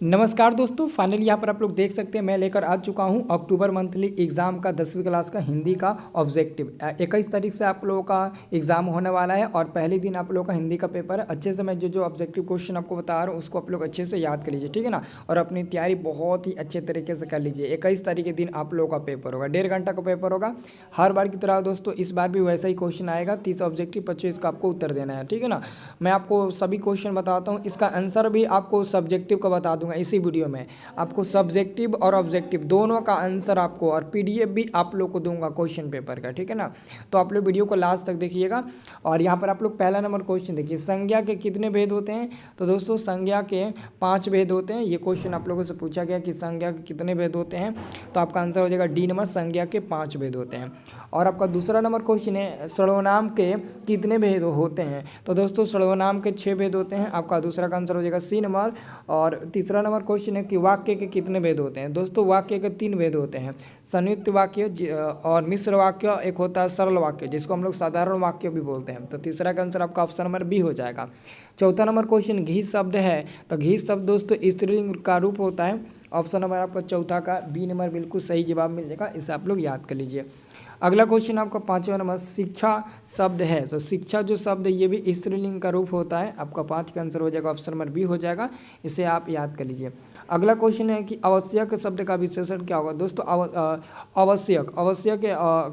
नमस्कार दोस्तों, फाइनली यहाँ पर आप लोग देख सकते हैं मैं लेकर आ चुका हूँ अक्टूबर मंथली एग्ज़ाम का 10वीं क्लास का हिंदी का ऑब्जेक्टिव। 21 तारीख से आप लोगों का एग्ज़ाम होने वाला है और पहले दिन आप लोगों का हिंदी का पेपर है। अच्छे से मैं जो ऑब्जेक्टिव क्वेश्चन आपको बता रहा हूँ उसको आप लोग अच्छे से याद कर लीजिए, ठीक है ना। और अपनी तैयारी बहुत ही अच्छे तरीके से कर लीजिए। 21 तारीख के दिन आप लोगों का पेपर होगा, 1.5 घंटा का पेपर होगा। हर बार की तरह दोस्तों इस बार भी वैसा ही क्वेश्चन आएगा। 30 ऑब्जेक्टिव 25 का आपको उत्तर देना है, ठीक है ना। मैं आपको सभी क्वेश्चन बताता हूँ, इसका आंसर भी आपको सब्जेक्टिव का बता दूंगा इसी वीडियो में। आपको सब्जेक्टिव और ऑब्जेक्टिव दोनों का आंसर आपको और पीडीएफ भी आप लोग को दूंगा क्वेश्चन पेपर का, ठीक है ना। तो आप लोग वीडियो को लास्ट तक देखिएगा। और यहाँ पर आप लोग पहला नंबर क्वेश्चन देखिए, संज्ञा के कितने भेद होते हैं। तो दोस्तों संज्ञा के 5 भेद होते हैं। ये क्वेश्चन आप लोगों से पूछा गया कि संज्ञा के कितने भेद होते हैं, तो आपका आंसर हो जाएगा डी नंबर, संज्ञा के 5 भेद होते हैं। और आपका दूसरा नंबर क्वेश्चन है, सर्वनाम के कितने भेद होते हैं। तो दोस्तों सर्वनाम के 6 भेद होते हैं। आपका दूसरा का आंसर हो जाएगा सी नंबर। और तीसरा नंबर क्वेश्चन है कि वाक्य के कितने भेद होते हैं। दोस्तों वाक्य के 3 भेद होते हैं, संयुक्त वाक्य और मिश्र वाक्य, एक होता है सरल वाक्य जिसको हम लोग साधारण वाक्य भी बोलते हैं। तो तीसरा का आंसर आपका ऑप्शन नंबर बी हो जाएगा। चौथा नंबर क्वेश्चन, घी शब्द है। तो घी शब्द दोस्तों स्त्रीलिंग का रूप होता है। ऑप्शन नंबर आपका चौथा का बी नंबर बिल्कुल सही जवाब मिल जाएगा, इसे आप लोग याद कर लीजिए। अगला क्वेश्चन आपका 5वां नंबर, शिक्षा शब्द है। तो शिक्षा जो शब्द है ये भी स्त्रीलिंग का रूप होता है। आपका 5 का आंसर हो जाएगा, ऑप्शन नंबर बी हो जाएगा, इसे आप याद कर लीजिए। अगला क्वेश्चन है कि आवश्यक शब्द का विशेषण क्या होगा। दोस्तों आवश्यक आवश्यक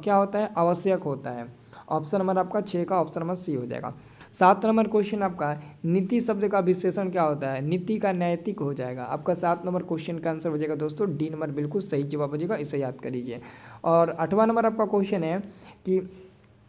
क्या होता है, आवश्यक होता है। ऑप्शन नंबर आपका 6 का ऑप्शन नंबर सी हो जाएगा। 7 नंबर क्वेश्चन आपका, नीति शब्द का विशेषण क्या होता है। नीति का नैतिक हो जाएगा। आपका 7 नंबर क्वेश्चन का आंसर हो जाएगा दोस्तों डी नंबर, बिल्कुल सही जवाब हो जाएगा, इसे याद कर लीजिए। और 8वां नंबर आपका क्वेश्चन है कि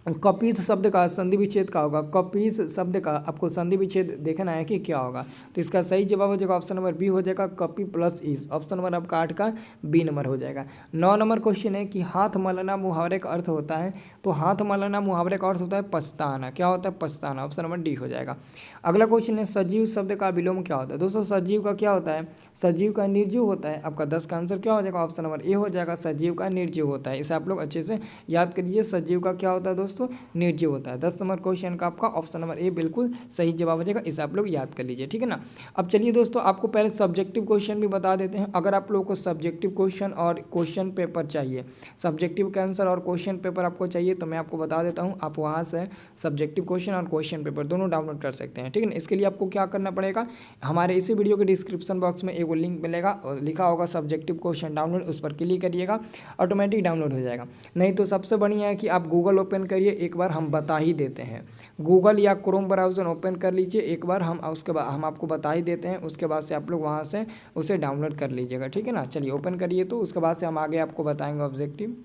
कपीस शब्द का संधि विच्छेद क्या होगा। कपीस शब्द का आपको संधि विच्छेद देखना है कि क्या होगा। तो इसका सही जवाब हो जाएगा ऑप्शन नंबर बी हो जाएगा, कपी प्लस इस। ऑप्शन नंबर आपका 8 का बी नंबर हो जाएगा। 9 नंबर क्वेश्चन है कि हाथ मलना मुहावरे का अर्थ होता है। तो हाथ मलना मुहावरे का अर्थ होता है पछताना। क्या होता है, पछताना। ऑप्शन नंबर डी हो जाएगा। अगला क्वेश्चन है, सजीव शब्द का विलोम क्या होता है। दोस्तों सजीव का क्या होता है, सजीव का निर्जीव होता है। आपका 10 का आंसर क्या हो जाएगा, ऑप्शन नंबर ए हो जाएगा, सजीव का निर्जीव होता है। इसे आप लोग अच्छे से याद करिए, सजीव का क्या होता है दोस्तों, निर्जीव होता है। 10 नंबर क्वेश्चन का आपका ऑप्शन नंबर ए बिल्कुल सही जवाब हो जाएगा, इसे आप लोग याद कर लीजिए, ठीक है ना। अब चलिए दोस्तों आपको पहले सब्जेक्टिव क्वेश्चन भी बता देते हैं। अगर आप लोगों को सब्जेक्टिव क्वेश्चन और क्वेश्चन पेपर चाहिए, सब्जेक्टिव का आंसर और क्वेश्चन पेपर आपको चाहिए, तो मैं आपको बता देता हूँ। आप वहाँ से सब्जेक्टिव क्वेश्चन और क्वेश्चन पेपर दोनों डाउनलोड कर सकते हैं, ठीक है ना। इसके लिए आपको क्या करना पड़ेगा, हमारे इसी वीडियो के डिस्क्रिप्शन बॉक्स में एक लिंक मिलेगा और लिखा होगा सब्जेक्टिव क्वेश्चन डाउनलोड, उस पर क्लिक करिएगा, ऑटोमेटिक डाउनलोड हो जाएगा। नहीं तो सबसे बढ़िया है कि आप गूगल ओपन करिए, एक बार हम बता ही देते हैं। गूगल या क्रोम ब्राउज़र ओपन कर लीजिए एक बार, हम उसके बाद हम आपको बता ही देते हैं। उसके बाद से आप लोग वहाँ से उसे डाउनलोड कर लीजिएगा, ठीक है ना। चलिए ओपन करिए, तो उसके बाद से हम आगे आपको बताएंगे ऑब्जेक्टिव।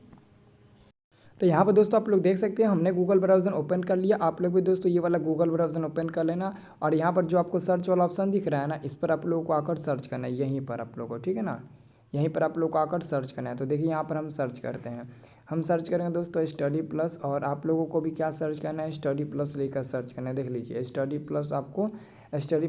तो यहाँ पर दोस्तों आप लोग देख सकते हैं हमने गूगल ब्राउज़र ओपन कर लिया। आप लोग भी दोस्तों ये वाला गूगल ब्राउज़र ओपन कर लेना। और यहाँ पर जो आपको सर्च वाला ऑप्शन दिख रहा है ना, इस पर आप लोगों को आकर सर्च करना है, यहीं पर आप लोगों को, ठीक है ना। यहीं पर आप लोग को आकर सर्च करना है। तो देखिए यहाँ पर हम सर्च करते हैं, हम सर्च करेंगे दोस्तों स्टडी प्लस। और आप लोगों को भी क्या सर्च करना है, स्टडी प्लस लेकर सर्च करना है। देख लीजिए स्टडी प्लस, आपको स्टडी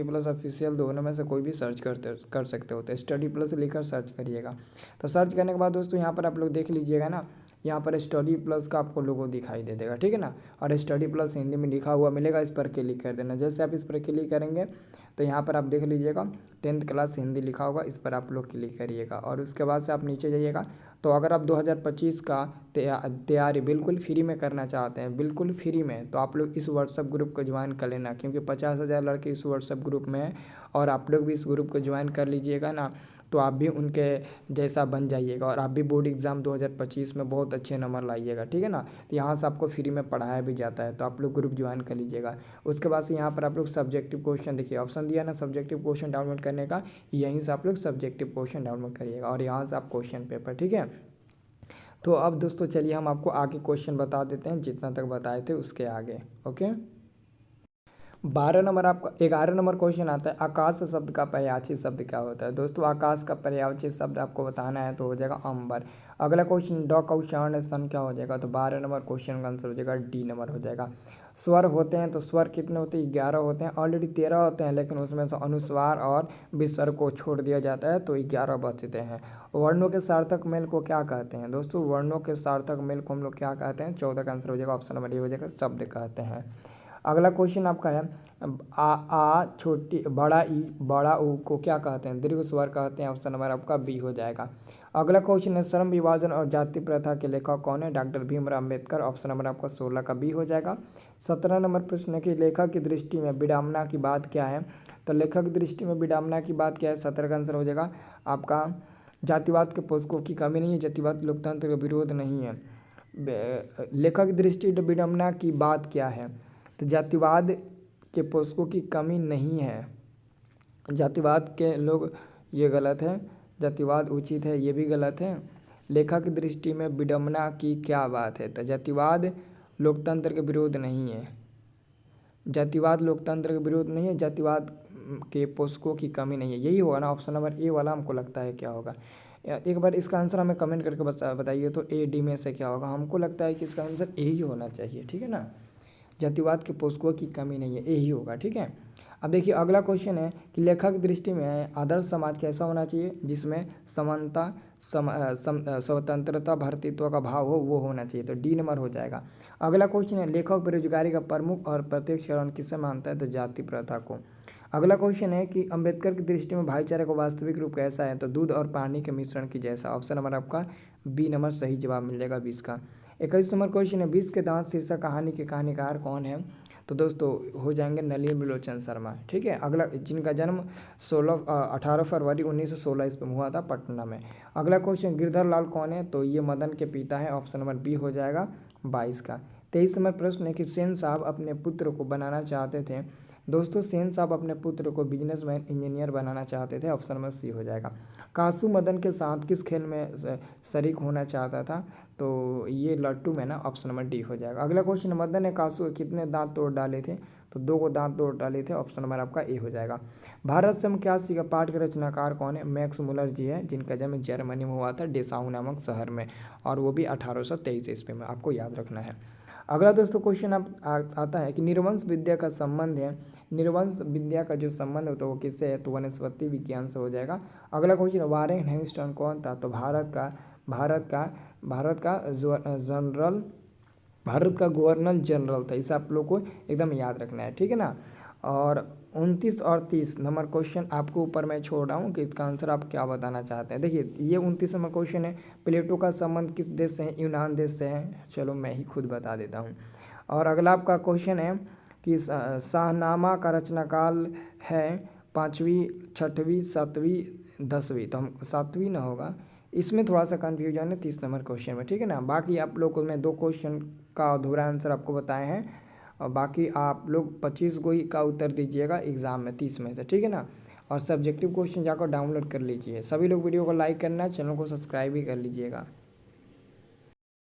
प्लस ऑफिशियल दोनों में से कोई भी सर्च कर सकते हो। तो स्टडी प्लस लेकर सर्च करिएगा। तो सर्च करने के बाद दोस्तों यहाँ पर आप लोग देख लीजिएगा ना, यहाँ पर स्टडी प्लस का आपको लोगो दिखाई दे देगा, ठीक है ना। और स्टडी प्लस हिंदी में लिखा हुआ मिलेगा, इस पर क्लिक कर देना। जैसे आप इस पर क्लिक करेंगे तो यहाँ पर आप देख लीजिएगा 10th क्लास हिंदी लिखा होगा, इस पर आप लोग क्लिक करिएगा। और उसके बाद से आप नीचे जाइएगा। तो अगर आप 2025 का तैयारी बिल्कुल फ्री में करना चाहते हैं, बिल्कुल फ्री में, तो आप लोग इस व्हाट्सअप ग्रुप को ज्वाइन कर लेना, क्योंकि 50,000 लड़के इस व्हाट्सअप ग्रुप में हैं। और आप लोग भी इस ग्रुप को ज्वाइन कर लीजिएगा ना, तो आप भी उनके जैसा बन जाइएगा और आप भी बोर्ड एग्ज़ाम 2025 में बहुत अच्छे नंबर लाइएगा, ठीक है ना। तो यहाँ से आपको फ्री में पढ़ाया भी जाता है, तो आप लोग ग्रुप ज्वाइन कर लीजिएगा। उसके बाद से यहाँ पर आप लोग सब्जेक्टिव क्वेश्चन देखिए, ऑप्शन दिया ना सब्जेक्टिव क्वेश्चन डाउनलोड करने का, यहीं से आप लोग सब्जेक्टिव क्वेश्चन डाउनलोड करिएगा और यहाँ से आप क्वेश्चन पेपर, ठीक है। तो अब दोस्तों चलिए हम आपको आगे क्वेश्चन बता देते हैं, जितना तक बताए थे उसके आगे, ओके। 12 नंबर आपका 11 नंबर क्वेश्चन आता है, आकाश शब्द का पर्यायवाची शब्द क्या होता है। दोस्तों आकाश का पर्यायवाची शब्द आपको बताना है, तो हो जाएगा अंबर। अगला क्वेश्चन, ड का उच्चारण स्तन क्या हो जाएगा। तो 12 नंबर क्वेश्चन का आंसर हो जाएगा डी नंबर हो जाएगा। स्वर होते हैं, तो स्वर कितने होते हैं, 11 होते हैं। ऑलरेडी 13 होते हैं, लेकिन उसमें से अनुस्वार और विसर्ग को छोड़ दिया जाता है, तो 11 बचते हैं। वर्णों के सार्थक मेल को क्या कहते हैं। दोस्तों वर्णों के सार्थक मेल को हम लोग क्या कहते हैं, 14 का आंसर हो जाएगा, ऑप्शन नंबर ए हो जाएगा, शब्द कहते हैं। अगला क्वेश्चन आपका है आ छोटी बड़ा ई बड़ा ऊ को क्या कहते हैं? दीर्घ स्वर कहते हैं। ऑप्शन नंबर आपका बी हो जाएगा। अगला क्वेश्चन है श्रम विभाजन और जाति प्रथा के लेखक कौन है? Doctor Bhimrao Ambedkar. Option number आपका 16 का बी हो जाएगा। 17 नंबर प्रश्न है कि लेखक की दृष्टि में विडंबना की बात क्या है? तो लेखक की दृष्टि में विडंबना की बात क्या है? 17 का आंसर हो जाएगा आपका जातिवाद के पोषकों की कमी नहीं है, जातिवाद लोकतंत्र का विरोध नहीं है। लेखक की दृष्टि में विडंबना की बात क्या है? तो जातिवाद के पोषकों की कमी नहीं है। जातिवाद के लोग, ये गलत है। जातिवाद उचित है, ये भी गलत है। लेखक की दृष्टि में विडंबना की क्या बात है? तो जातिवाद लोकतंत्र के विरोध नहीं है। जातिवाद लोकतंत्र के विरोध नहीं है, जातिवाद के पोषकों की कमी नहीं है। यही होगा ना ऑप्शन नंबर ए वाला, हमको लगता है क्या होगा। एक बार इसका आंसर हमें कमेंट करके बताइए तो ए डी में से क्या होगा। हमको लगता है कि इसका आंसर ए ही होना चाहिए, ठीक है ना। जातिवाद के पोषकों की कमी नहीं है, ए ही होगा, ठीक है। अब देखिए अगला क्वेश्चन है कि लेखक की दृष्टि में आदर्श समाज कैसा होना चाहिए? जिसमें समानता, स्वतंत्रता, भ्रातृत्व का भाव हो, वो होना चाहिए। तो डी नंबर हो जाएगा। अगला क्वेश्चन है लेखक बेरोजगारी का प्रमुख और प्रत्यक्ष कारण किसे मानता है? तो जाति प्रथा को। अगला क्वेश्चन है कि अंबेडकर की दृष्टि में भाईचारे का वास्तविक रूप कैसा है? तो दूध और पानी के मिश्रण की जैसा। ऑप्शन नंबर आपका बी नंबर सही जवाब मिल जाएगा 20 का। 21 नंबर क्वेश्चन है 20 के दांत शीर्षक कहानी के कहानीकार कौन है? तो दोस्तों हो जाएंगे नलिनी बिलोचन शर्मा, ठीक है। अगला जिनका जन्म 18 फरवरी 1916 ईस्वी में हुआ था पटना में। अगला क्वेश्चन गिरधर लाल कौन है? तो ये मदन के पिता है। ऑप्शन नंबर बी हो जाएगा 22 का। 23 नंबर प्रश्न है कि सेन साहब अपने पुत्र को बनाना चाहते थे। दोस्तों सेन साहब अपने पुत्र को बिजनेसमैन इंजीनियर बनाना चाहते थे। ऑप्शन नंबर सी हो जाएगा। कासू मदन के साथ किस खेल में शरीक होना चाहता था? तो ये लट्टू में ना। ऑप्शन नंबर डी हो जाएगा। अगला क्वेश्चन मदन ने कासू के कितने दांत तोड़ डाले थे? तो 2 को दांत तोड़ डाले थे। ऑप्शन नंबर आपका ए हो जाएगा। भारत से इक्यासी का पाठ के रचनाकार कौन है? मैक्स मुलर जी है, जिनका जन्म जर्मनी में हुआ था डेसाऊ नामक शहर में, और वो भी 1823 ईस्वी में। आपको याद रखना है। अगला दोस्तों क्वेश्चन आता है कि निर्वंश विद्या का संबंध है। निर्वंश विद्या का जो संबंध है तो वो किससे है? तो वनस्पति विज्ञान से हो जाएगा। अगला क्वेश्चन वारेन हेस्टिंग्स कौन था? तो भारत का गवर्नर जनरल था। इसे आप लोग को एकदम याद रखना है, ठीक है ना। और 29 और 30 नंबर क्वेश्चन आपको ऊपर मैं छोड़ रहा हूँ कि इसका आंसर आप क्या बताना चाहते हैं। देखिए ये 29 नंबर क्वेश्चन है प्लेटो का संबंध किस देश से है? यूनान देश से है। चलो मैं ही खुद बता देता हूँ। और अगला आपका क्वेश्चन है कि शाहनामा का रचनाकाल है 5वीं, 6वीं, 7वीं, 10वीं। तो हम 7वीं ना होगा, इसमें थोड़ा सा कन्फ्यूजन है 30 नंबर क्वेश्चन में, ठीक है ना। बाकी आप लोग को मैं 2 क्वेश्चन का अधूरा आंसर आपको बताए हैं, और बाकी आप लोग 25 को ही का उत्तर दीजिएगा एग्ज़ाम में 30 में से, ठीक है ना। और सब्जेक्टिव क्वेश्चन जाकर डाउनलोड कर लीजिए। सभी लोग वीडियो को लाइक करना, चैनल को सब्सक्राइब भी कर लीजिएगा।